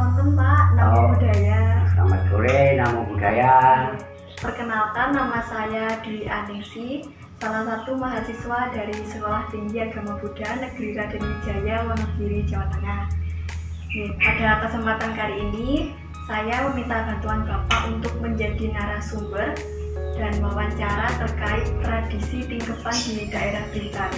wonten Pak, Namo Buddhaya. Selamat sore, Namo Buddhaya. Perkenalkan, nama saya Dwi Aningsi, salah satu mahasiswa dari Sekolah Tinggi Agama Buddha Negeri Raden Wijaya, Wonogiri, Jawa Tengah. Pada kesempatan kali ini, saya meminta bantuan Bapak untuk menjadi narasumber dan wawancara terkait tradisi tingkepan di daerah Blitar.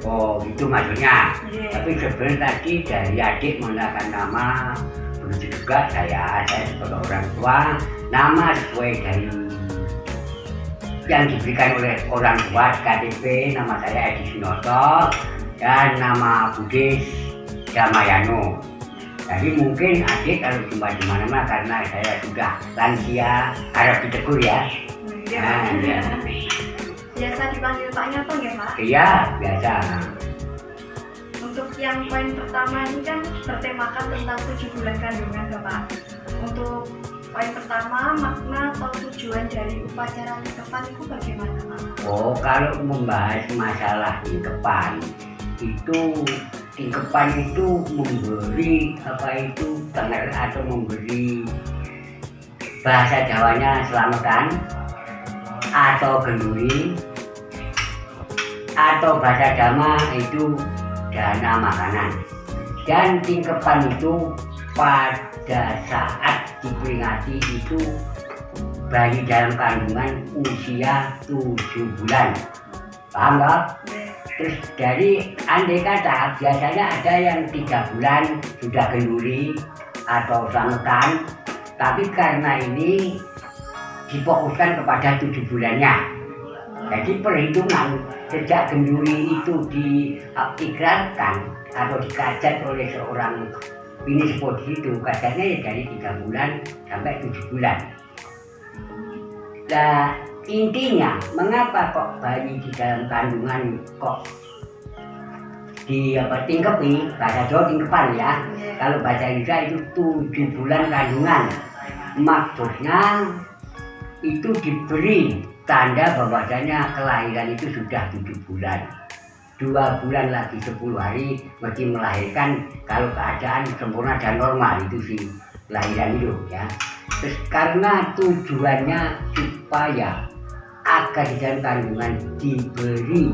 Oh, itu maksudnya. Yeah. Tapi sebenarnya tadi dari adik menggunakan nama, begitu juga saya sebagai orang tua, nama sesuai dari yang diberikan oleh orang tua KTP, nama saya Edi Sinoto dan nama Budis Damayano. Jadi mungkin adik kalau jumpa di mana-mana karena saya sudah lansia harap ditegur ya. Ya. Biasa dipanggil Paknya apa ya Pak? Iya, biasa. Untuk yang poin pertama ini kan bertemakan tentang 7 bulan kandungan Bapak. Untuk poin pertama, makna atau tujuan dari upacara tingkepan itu bagaimana Pak? Oh, kalau membahas masalah tingkepan itu memberi tenger atau memberi bahasa Jawanya selamatan atau genduri, atau bahasa Jawa itu dana makanan. Dan tingkepan itu pada saat diperingati itu bayi dalam kandungan usia 7 bulan. Paham nggak? Terus dari andai kata biasanya ada yang 3 bulan sudah genduri atau selamatan, tapi karena ini difokuskan kepada 7 bulannya. Jadi perhitungan sejak genduri itu diikrarkan atau dikajat oleh seorang bini sepuh itu, kadarnya ya dari 3 bulan sampai 7 bulan. Nah, intinya mengapa kok bayi di dalam kandungan kok tingkepi, bahasa Jawa tingkepan ya. Kalau bahasa Indonesia itu 7 bulan kandungan. Maksudnya itu diberi tanda bahwasanya kelahiran itu sudah 7 bulan. 2 bulan lagi 10 hari mesti melahirkan kalau keadaan sempurna dan normal itu sih kelahiran itu ya. Terus karena tujuannya supaya agar di dalam kandungan diberi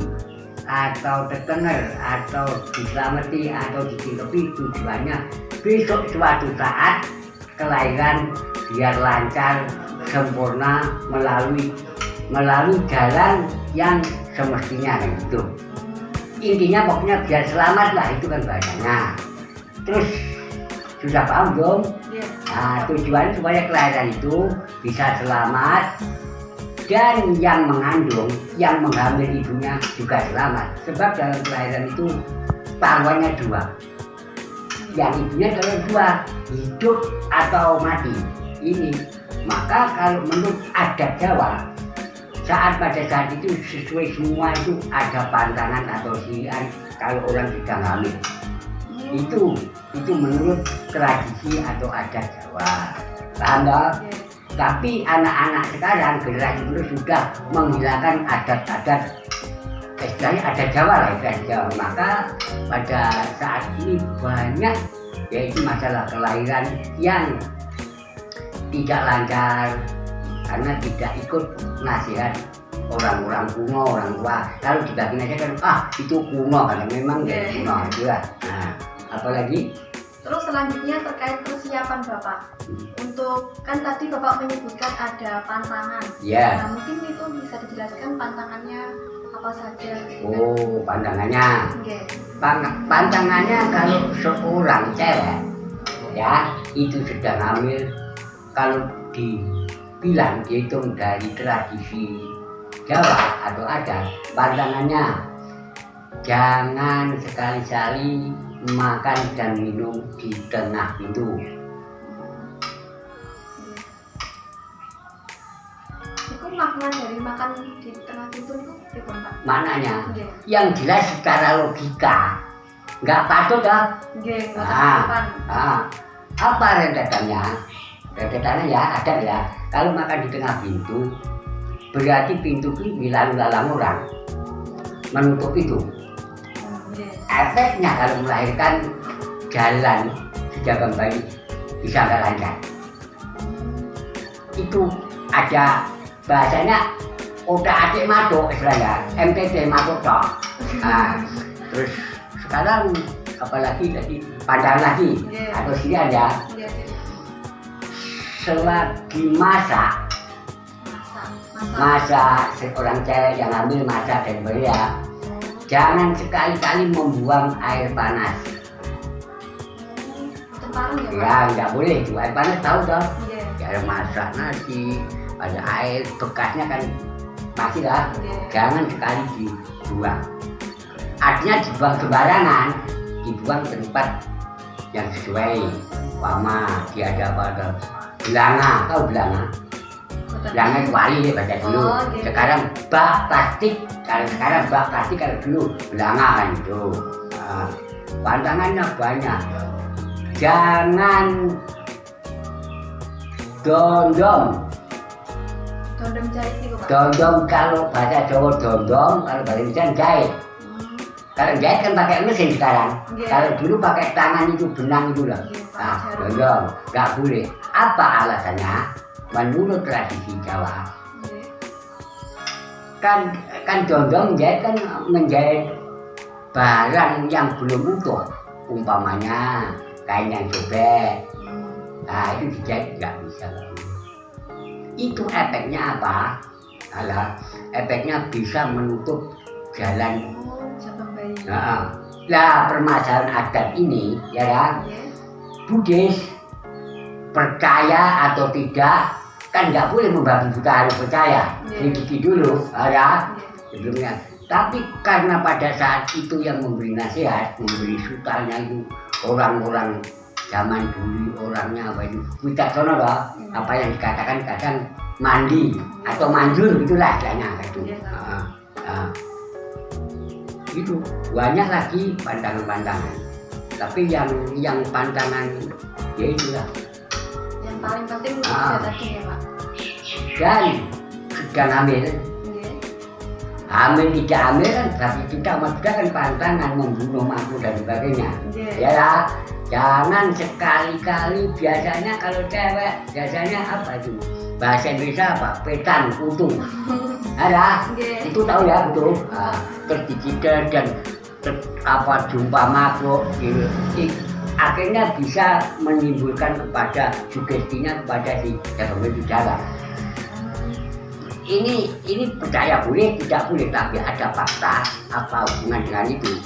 atau terdengar atau diselamati atau ditingkepi, tujuannya besok suatu saat kelahiran biar lancar sempurna melalui jalan yang semestinya kan gitu. Intinya pokoknya biar selamat lah, itu kan bahasanya. Terus sudah paham dong? Nah, tujuan supaya kelahiran itu bisa selamat dan yang mengandung, yang menghamil ibunya juga selamat. Sebab dalam kelahiran itu taruhannya 2. Yang ibunya kalau 2, hidup atau mati. Ini maka kalau menurut adat Jawa, pada saat itu sesuai semua itu ada pantangan atau silian kalau orang sedang hamil. Itu menurut tradisi atau adat Jawa. Paham nggak? Tapi anak-anak sekarang generasi itu sudah menghilangkan adat-adat istilahnya adat Jawa lah, adat Jawa. Maka pada saat ini banyak yaitu masalah kelahiran yang tidak lancar karena tidak ikut nasihat orang-orang kuno, orang tua. Kalau dibagi aja kan itu kuno, karena memang kuno juga. Nah, apalagi terus selanjutnya terkait persiapan Bapak. Untuk kan tadi Bapak menyebutkan ada pantangan. Nah, mungkin itu bisa dijelaskan pantangannya apa saja. Oh, pantangannya. Pantangannya kalau seorang cewek ya itu sedang hamil, kalau dibilang dihitung dari tradisi Jawa atau adat, pantangannya jangan sekali-kali makan dan minum di tengah pintu. Itu makna dari makan di tengah pintu itu Pak? Maknanya yang jelas secara logika nggak patut dah. Apa rentetannya? Rentetannya ya ada ya. Kalau makan di tengah pintu berarti pintu itu lalu-lalang orang menutup itu. Efeknya kalau melahirkan jalan sedangkan bayi bisa nggak lancar. Itu ada bahasanya otak adik matuk istilahnya, MTT matuk toh. Nah, terus sekarang apalagi tadi pandangan lagi atau sini ada selagi masak seorang cewek yang hamil masak dan belia, jangan sekali-kali membuang air panas. Ya nggak boleh itu air panas, tahu dong. Cara masak nasi ada air bekasnya kan masih lah, jangan sekali dibuang. Artinya dibuang sembarangan, dibuang ke tempat yang sesuai. Pama dia ada pada belanga, tahu belanga? Belanga itu wali ya baca dulu. Sekarang bak plastik, kalau sekarang bak plastik, kalau dulu belanga kan itu. Nah, pantangannya banyak. Jangan dondong. Dondong jahit itu Pak. Dondong kalau bahasa Jawa dondong, kalau bahasa Indonesia jahit. Kalau jahit kan pakai mesin sekarang. Kalau dulu pakai tangan itu, benang itu loh. Nah, dondong nggak boleh. Apa alasannya? Menurut tradisi Jawa, kan dondong jahit kan menjahit barang yang belum utuh, umpamanya kain yang sobek. Nah itu dijahit nggak bisa. Itu efeknya apa? Efeknya bisa menutup jalan. Nah, permasalahan adat ini ya kan, Buddhis percaya atau tidak kan nggak boleh membabi buta, harus percaya. Sedikit dulu ya sebelumnya. Tapi karena pada saat itu yang memberi nasihat, memberi sultannya itu orang-orang zaman dulu, orangnya apa itu bijaksana loh. Apa yang dikatakan kadang mandi atau manjur gitulah istilahnya itu. Itu banyak lagi pantangan-pantangan. Tapi yang pantangan ya itulah. Yang paling penting tadi ya Pak. Dan sedang hamil. Hamil tidak hamil kan, tapi kita maksudnya kan pantangan membunuh makhluk dan sebagainya. Ya lah, jangan sekali-kali, biasanya kalau cewek biasanya apa itu? Bahasa Indonesia apa? Petan, kutu. Ada, itu tahu ya betul. Terdigital dan jumpa makhluk gitu. Akhirnya bisa menimbulkan kepada sugestinya kepada si yang berbicara. Ini percaya boleh, tidak boleh, tapi ada fakta apa hubungan dengan itu.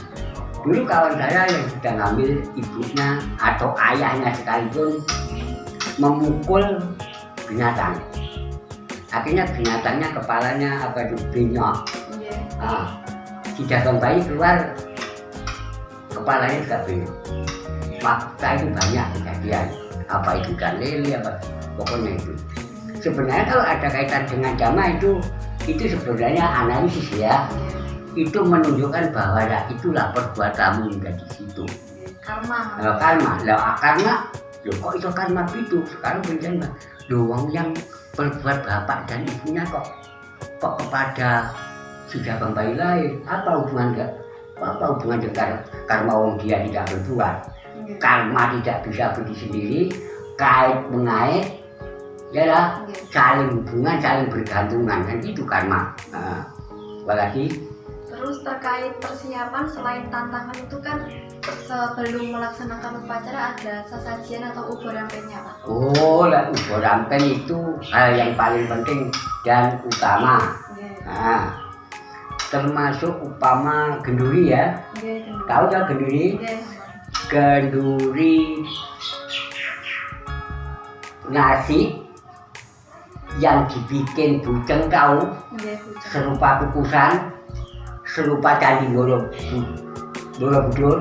Dulu kawan saya yang sedang hamil, ibunya atau ayahnya sekalipun memukul binatang. Akhirnya binatangnya kepalanya apa itu benyok. Si jagung bayi keluar kepalanya juga benyok. Fakta itu banyak kejadian. Apa itu ikan lele apa pokoknya itu. Sebenarnya kalau ada kaitan dengan dhamma itu sebenarnya analisis ya. Itu menunjukkan bahwa ya itulah perbuatanmu hingga di situ. Karma. Karma. Karena kok itu karma itu? Sekarang bencana. Wong yang berbuat bapak dan ibunya kok kepada si jagung bayi lain. Apa hubungan dengan karma wong dia tidak berbuat? Karma tidak bisa berdiri sendiri, kait mengait. Ya lah, saling hubungan, saling bergantungan, kan itu karma. Apalagi terus terkait persiapan selain tantangan itu kan sebelum melaksanakan upacara ada sesajian atau ubor rampenya Pak. Oh lah, ubor rampeng itu hal yang paling penting dan utama. Nah, termasuk upama genduri ya. Tahu ya genduri? Genduri nasi yang dibikin bujeng kau serupa kukusan, serupa candi Borobudur,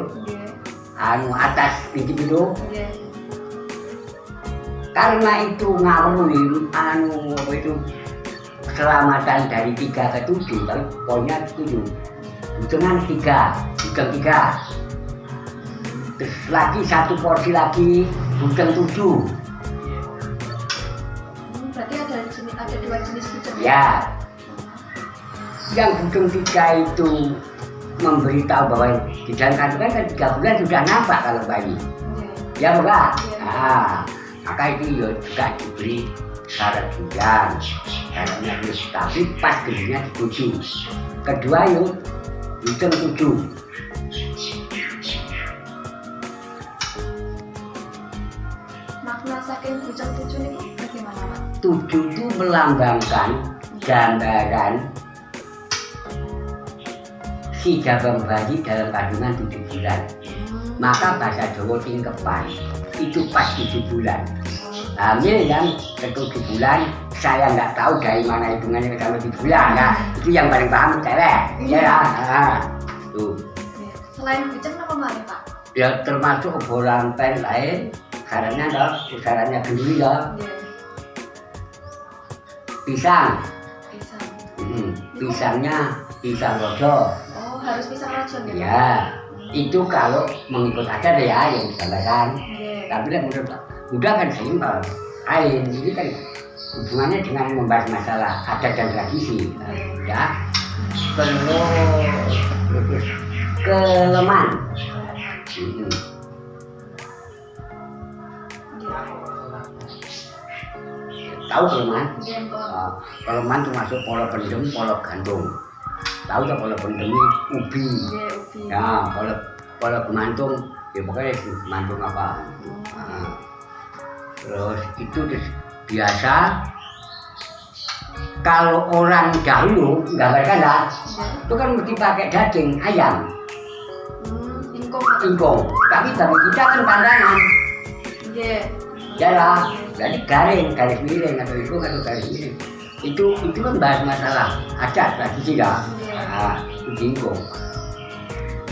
atas pintu itu. Karena itu ngawuri apa itu keselamatan dari 3 ke 7, tapi poinnya 7. Bujengan 3, bujeng 3. Terus lagi 1 porsi lagi bujeng 7. Berarti ada 2 jenis bujeng. Ya. Yang bujeng 3 itu memberitahu bahwa di dalam kandungan kan 3 bulan sudah nampak kalau bayi. Ya bukan? Nah, Maka itu ya juga diberi syarat bulan. Syaratnya terus tapi pas gedenya di 7. Kedua yuk hitung 7. Makna saking bujang 7 ini bagaimana Pak? 7 itu melambangkan gambaran si Jabang bayi dalam kandungan 7 bulan. Maka bahasa Jawa tingkepan itu pas 7 bulan. Hamil yang ke 7 bulan, saya nggak tahu dari mana hitungannya sampai 7 bulan. Nah, itu yang paling paham cewek. Ya, tuh. Selain bujang apa lagi Pak? Ya termasuk obrolan pen lain, sarannya dong, sarannya genduli dong. Pisang. Pisangnya pisang rojo. Oh, harus pisang rojo ya? Ya, itu kalau mengikut adat ya yang disampaikan. Tapi kan udah kan simpel. Lain ini kan hubungannya dengan membahas masalah adat dan tradisi. Ya, terus keleman. Tahu keleman? Keleman termasuk polo pendem, polo gantung. Tahu tak polo pendem ini ubi. Ya, polo gemantung, ya pokoknya gemantung apa. Terus itu biasa kalau orang dahulu gambarkan lah, itu kan mesti pakai daging ayam. Ingkung. Tapi bagi kita kan pandangan. Ya lah, jadi garis miring atau ingkung atau garis miring. Itu kan bahas masalah adat tradisi dah. Itu ingkung.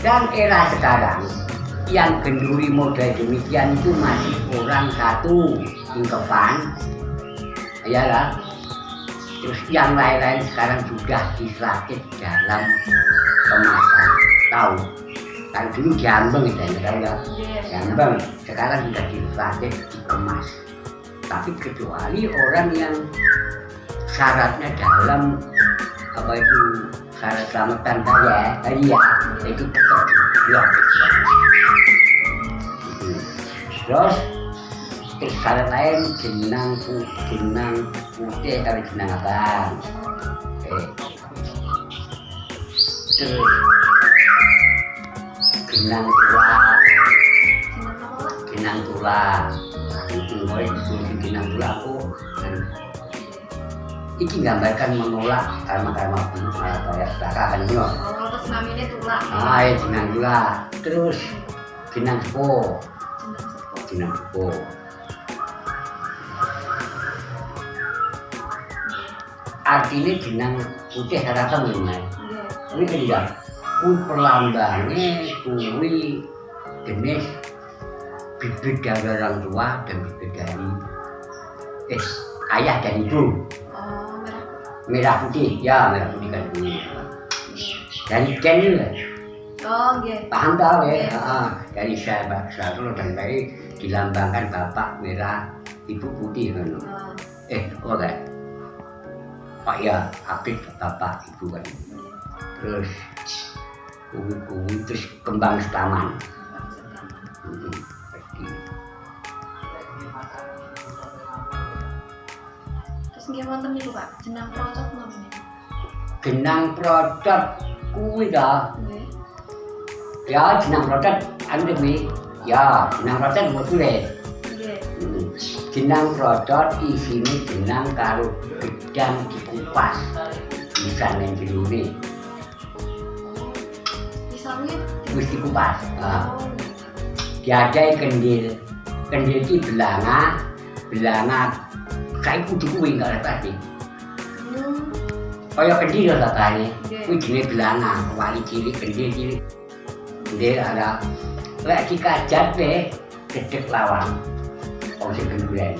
Dan era sekarang yang genduri model demikian itu masih orang satu ingkepan. Ya lah. Terus yang lain-lain sekarang sudah dirakit dalam kemasan. Tahu? Kan dulu jambeng itu tahu nggak? Jambeng. Sekarang sudah dirakit dikemas. Tapi kecuali orang yang syaratnya dalam apa itu syarat selamatan ya, itu tetap blok. Terus syarat lain jenang putih kali jenang abang. Terus jenang tulang. Itu jenang tulang aku. Ini gambarkan menolak karma-karma kayak akan itu. Terus namanya tulang. Ya jenang tulang. Terus jenang sepo. Artinya jenang putih rata mengenai. Ini tidak. Perlambangnya kuwi jenis bibit dari orang tua dan bibit dari ayah dan ibu. Merah putih kan ini. Dari Ken lah. Paham tahu ya? Dari sahabat dan dari dilambangkan bapak merah, ibu putih kan. Oke. Pak ya, Habib bapak ibu kan. Terus kuwi terus kembang setaman. Terus nggih wonten niku Pak, jenang procot namanya. Jenang procot kuwi ta. Ya jenang procot anu kuwi. Ya, jenang procot boleh. Jenang procot isine jenang karo gedang dikupas. Bisa nang jerone. Wis dikupas. Diadai kendil ki belanga kayak kudu kuwi enggak tadi. Kaya kendil lah kane. Kuwi jenenge belanga, wali cilik kendil cilik. Kendil ada lek dikajat pe gedek lawang. Wong sing kendulen.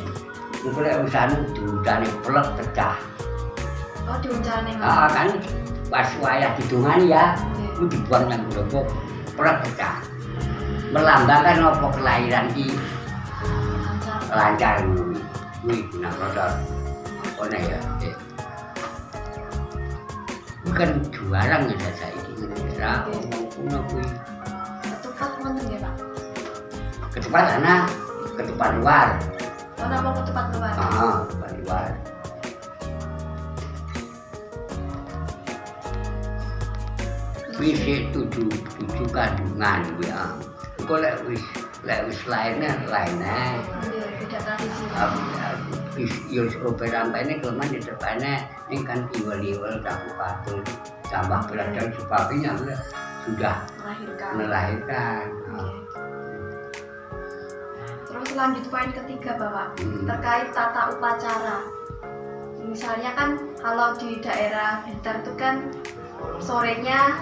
Iku lek usane diuncane plek pecah. Oh, diuncane. Kan pas wayah didongani ya. Itu dibuang nang globok perang pecah melambangkan apa kelahiran ki lancar kuwi guna produk apa ya bukan juarang ya saiki ora ono kuwi ketupat wonten nggih Pak? ketupat ana ketupat luar nama ketupat luar. Ketupat luar. Wis tujuh kandungan ya. Kok lek wis lainnya. Beda tradisi. Yo operampene kelman ditepane ning kan iwel-iwel kabupaten tambah berat dan sebagainya sudah melahirkan. Terus lanjut poin ketiga Bapak, terkait tata upacara. Misalnya kan kalau di daerah Blitar itu kan sorenya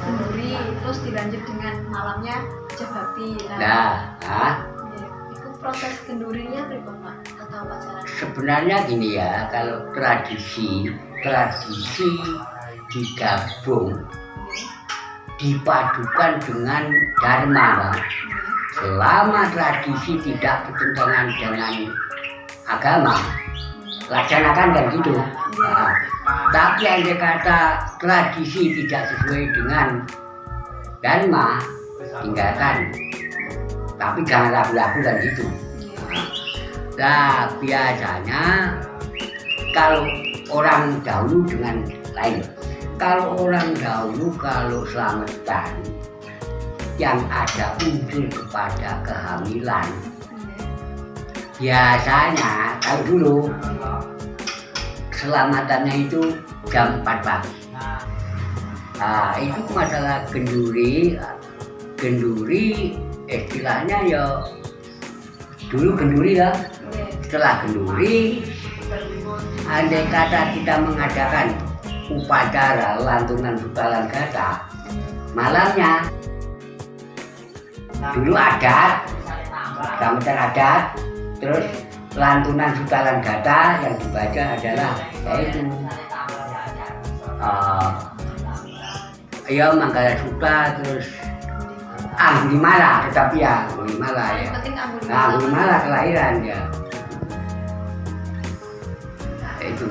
kenduri, terus dilanjut dengan malamnya jabati. Itu proses kendurinya berapa tata upacara? Sebenarnya gini ya, kalau tradisi digabung dipadukan dengan dharma, selama tradisi tidak bertentangan dengan agama, laksanakan kan gitu. Tapi yang kata tradisi tidak sesuai dengan dharma, tinggalkan. Tapi jangan ragu-ragu kan gitu. Nah, biasanya kalau orang dahulu dengan lain. Kalau orang dahulu kalau selamatan yang ada unsur kepada kehamilan, biasanya kalau dulu selamatannya itu jam 4 pagi. Nah, itu masalah kenduri istilahnya ya dulu kenduri ya. Setelah kenduri, andai kata kita mengadakan upacara lantunan Sutalan Gata, malamnya dulu adat, sambutan adat, terus lantunan Sutalan Gata yang dibaca adalah yaitu ya Manggala Suta, terus Anggrimala, tetapi ya Anggrimala ya. Anggrimala kelahiran ya. Itu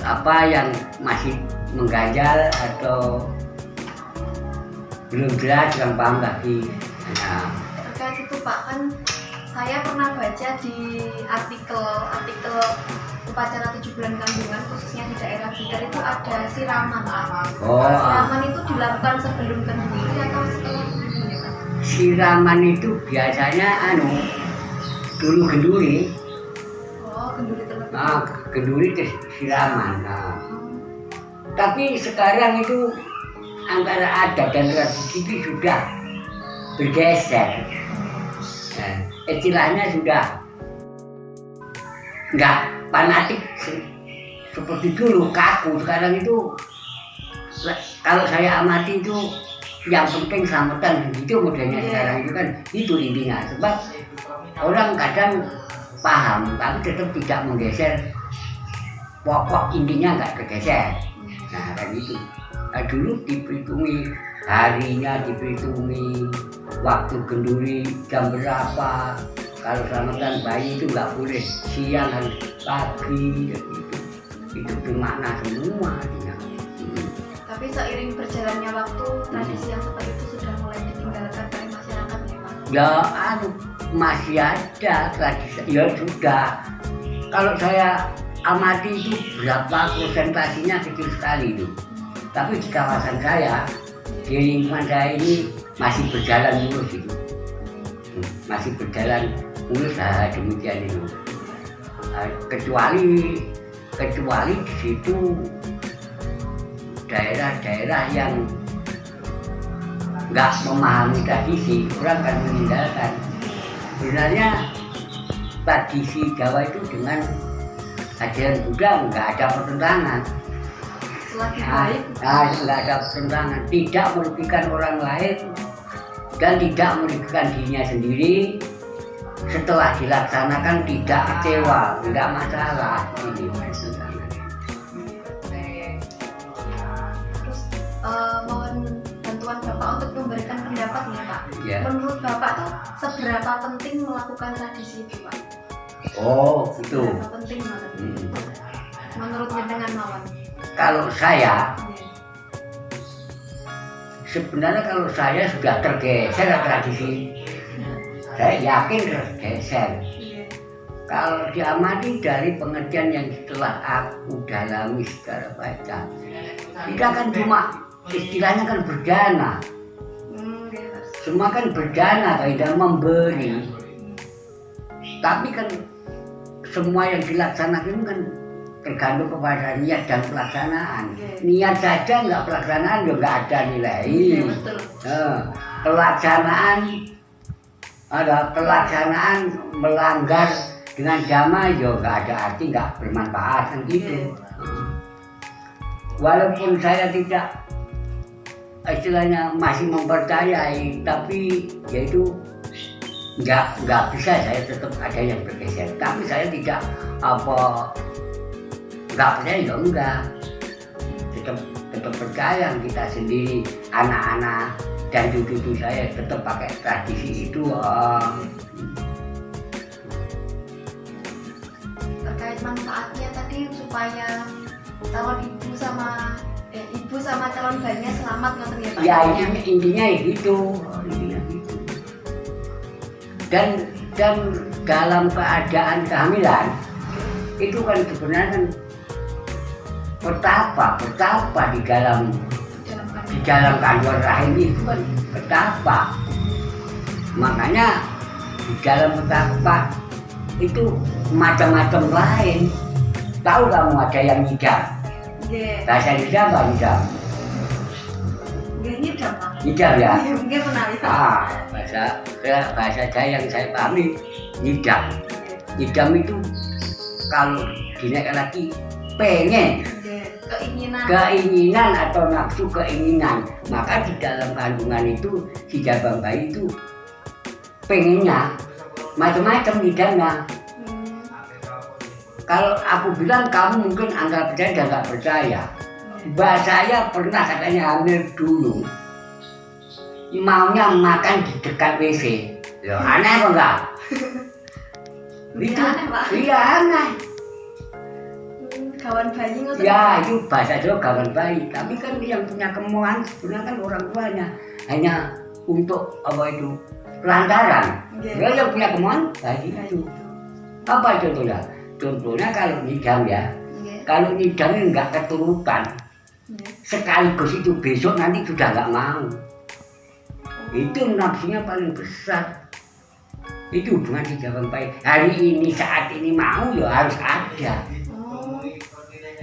apa yang masih mengganjal atau belum jelas yang paham lagi. Terkait itu Pak, kan saya pernah baca di artikel upacara 7 bulan kandungan khususnya di daerah Blitar itu ada siraman Pak. Siraman itu dilakukan sebelum kenduri atau setelah kenduri Pak? Siraman itu biasanya dulu kenduri. Kenduri terlebih. Kenduri terus siraman. Tapi sekarang itu antara adat dan tradisi itu sudah bergeser. Istilahnya sudah nggak fanatik seperti dulu, kaku. Sekarang itu kalau saya amati itu yang penting selamatan begitu modelnya sekarang itu kan itu intinya. Sebab orang kadang paham tapi tetap tidak menggeser pokok intinya, nggak tergeser. Nah kan itu. Dulu diperhitungi harinya, diperhitungi waktu kenduri jam berapa. Kalau selamatan bayi itu nggak boleh siang, harus pagi gitu. Itu bermakna semua. Tapi seiring berjalannya waktu, tradisi yang seperti itu sudah mulai ditinggalkan oleh masyarakat ya Pak? Ya masih ada tradisi, ya sudah. Kalau saya amati itu berapa persentasinya kecil sekali itu. Tapi di kawasan saya, di lingkungan saya ini masih berjalan mulus itu. Masih berjalan mulus demikian itu. Kecuali di situ daerah-daerah yang nggak memahami tradisi, orang akan meninggalkan. Sebenarnya tradisi Jawa itu dengan ajaran Buddha nggak ada pertentangan. Nggak ada pertentangan, tidak merugikan orang lain dan tidak merugikan dirinya sendiri. Setelah dilaksanakan tidak kecewa, nggak masalah. Ini terus mohon bantuan Bapak untuk memberikan pendapat nih Pak. Ya. Menurut Bapak tuh seberapa penting melakukan tradisi itu Pak? Gitu. Seberapa penting banget? Menurut jenengan mawon? Kalau saya, sebenarnya kalau saya sudah tergeser tradisi. saya yakin geser. Iya. Kalau diamati dari pengertian yang setelah aku dalami secara baca, kita kan cuma istilahnya kan berdana. Iya, Mas. Semua kan berdana, tidak memberi. Tapi kan semua yang dilaksanakan kan tergantung kepada niat dan pelaksanaan. Niat saja nggak pelaksanaan juga nggak ada nilai. Iya, betul. Pelaksanaan melanggar dengan damai juga nggak ada arti, nggak bermanfaat kan gitu. Walaupun saya tidak istilahnya masih mempercayai, tapi yaitu nggak bisa, saya tetap ada yang bergeser. Tapi saya tidak nggak percaya ya enggak, tetap percaya kita sendiri, anak-anak dan cucu saya tetap pakai tradisi itu. Terkait manfaatnya tadi supaya calon ibu sama calon bayinya selamat ngoten ya Pak? Ya intinya gitu. Dan dalam keadaan kehamilan itu kan sebenarnya kan betapa di dalam kandungan rahim itu kan betapa. Makanya di dalam betapa itu macam-macam lain. Tahu kamu ada yang ngidam? Bahasa Indonesia apa ngidam? Ngidam Pak. Ngidam ya? Mungkin pernah itu. Bahasa saya yang saya pahami ngidam. Ngidam itu kalau dinaikkan lagi pengen. Keinginan atau nafsu keinginan. Maka di dalam kandungan itu si jabang bayi itu pengennya macam-macam ngidamnya. Kalau aku bilang kamu mungkin anggap percaya dan nggak percaya. Mbak saya pernah katanya hamil dulu, maunya makan di dekat WC. Loh, aneh apa enggak? Itu aneh Pak. Iya aneh. Kawan bayi ngoten. Ya itu bahasa Jawa kawan bayi. Tapi kan yang punya kemauan sebenarnya kan orang tuanya hanya untuk apa itu lantaran. Dia yang punya kemauan bayi itu. Apa contohnya? Contohnya kalau ngidam ya. Kalau ngidamnya nggak keturutan, sekaligus itu besok nanti sudah nggak mau. Itu nafsunya paling besar. Itu hubungan si jabang bayi. Hari ini saat ini mau ya harus ada.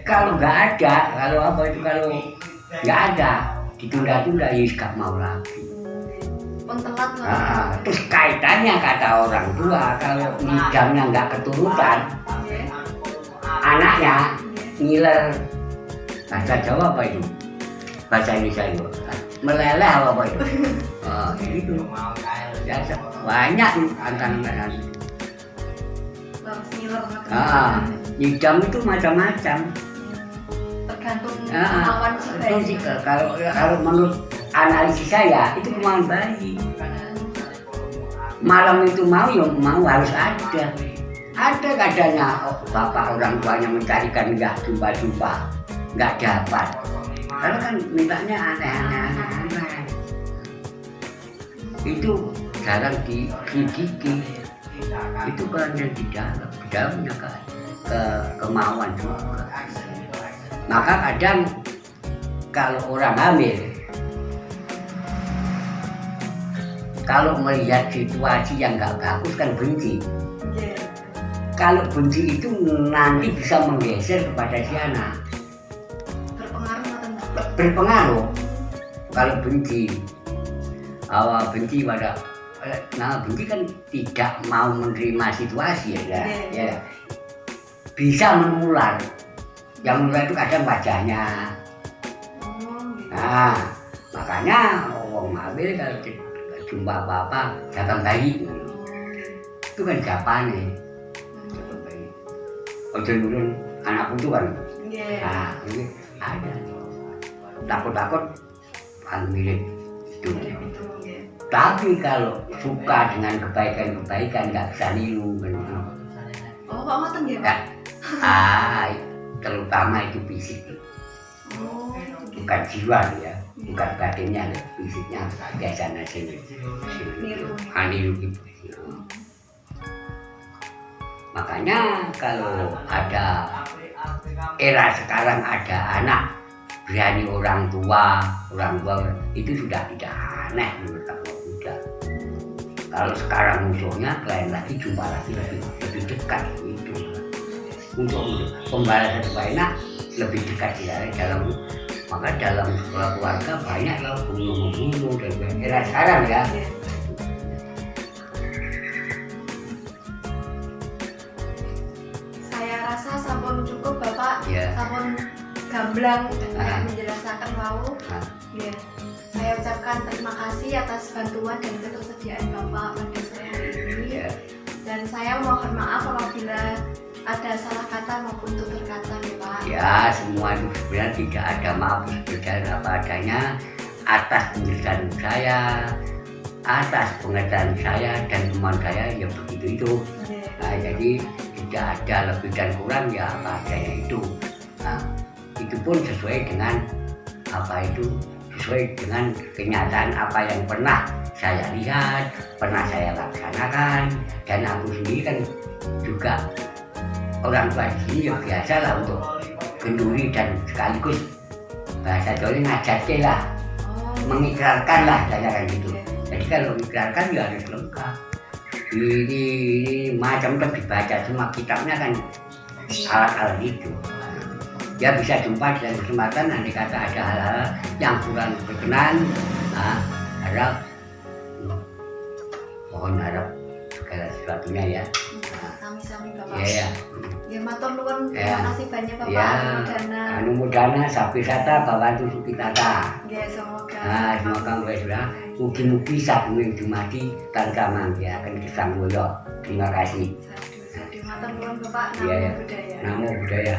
Kalau nggak ada, kalau nggak ada, ditunda-tunda ya nggak mau lagi. Terus kaitannya kata orang tua, kalau ngidamnya nggak keturutan, anaknya ngiler. Bahasa Jawa apa itu? Bahasa Indonesia itu meleleh apa itu? Itu ya, banyak antara ngidam itu macam-macam. Tergantung kemauan si bayi. Kalau menurut analisis saya itu kemauan bayi. Malam itu mau harus ada. Ada kadangnya bapak orang tuanya mencarikan nggak jumpa, nggak dapat. Karena kan mintanya aneh-aneh. Itu jarang didiki. Itu kan yang di dalamnya ke kemauan juga. Maka kadang kalau orang hamil, kalau melihat situasi yang nggak bagus kan benci. Kalau benci itu nanti bisa menggeser kepada si anak. Berpengaruh. Kalau benci pada, benci kan tidak mau menerima situasi ya. Bisa menular. Yang menular itu kadang wajahnya. Nah, makanya orang hamil kalau jumpa apa-apa jangan bayi. Itu kan Japane. Ojo nurun anak putu kan. Nah, ini ada. Takut-takut mirip itu. Tapi kalau suka dengan kebaikan-kebaikan nggak bisa niru kan. Oh, kok ngoten nggih, Pak? Terutama itu fisik. Bukan jiwa ya, bukan batinnya, fisiknya biasanya sini. Niru gitu. Makanya kalau ada era sekarang ada anak berani orang tua itu sudah tidak aneh menurut aku. Tidak. Kalau sekarang musuhnya lain lagi, jumpa lagi lebih dekat itu. Untuk pembalasan supaya enak lebih dekat ya dalam, maka dalam sekolah keluarga banyak lah membunuh dan era sekarang ya. Saya rasa sampun cukup Bapak, Ya. sampun gamblang menjelaskan mau. Ya. Saya ucapkan terima kasih atas bantuan dan ketersediaan Bapak pada sore hari ini. Ya. Dan saya mohon maaf apabila ada salah kata maupun tutur kata ya Pak. Ya, semua itu sebenarnya tidak ada, maaf berjalan apa adanya atas penjelasan saya, atas pengertian saya dan teman saya ya begitu itu. Nah, jadi tidak ada lebih dan kurang ya apa adanya itu. Nah, itu pun sesuai dengan apa itu, sesuai dengan kenyataan apa yang pernah saya lihat, pernah saya laksanakan, dan aku sendiri kan juga orang tua di sini ya biasa lah untuk kenduri dan sekaligus bahasa Jawa ngajak lah, mengikrarkan lah saya kan gitu. Jadi kalau mengikrarkan ya harus lengkap. Ini macam-macam dibaca semua kitabnya kan alat-alat itu. Ya bisa jumpa dalam kesempatan nanti kata ada hal-hal yang kurang berkenan, harap mohon harap segala sesuatunya ya. Sami-sami Bapak. Ya. Ya matur nuwun, terima kasih banyak Bapak. Ya. Dana. Anumodana sapisata bawantu sukitata. Ya semoga. Nah, semoga mulai sudah mugi-mugi sabuning dumadi tanpa mangya akan kesanggoyo. Terima kasih. Sadu, matur nuwun Bapak. Iya, Namo ya. Buddhaya. Namo Buddhaya.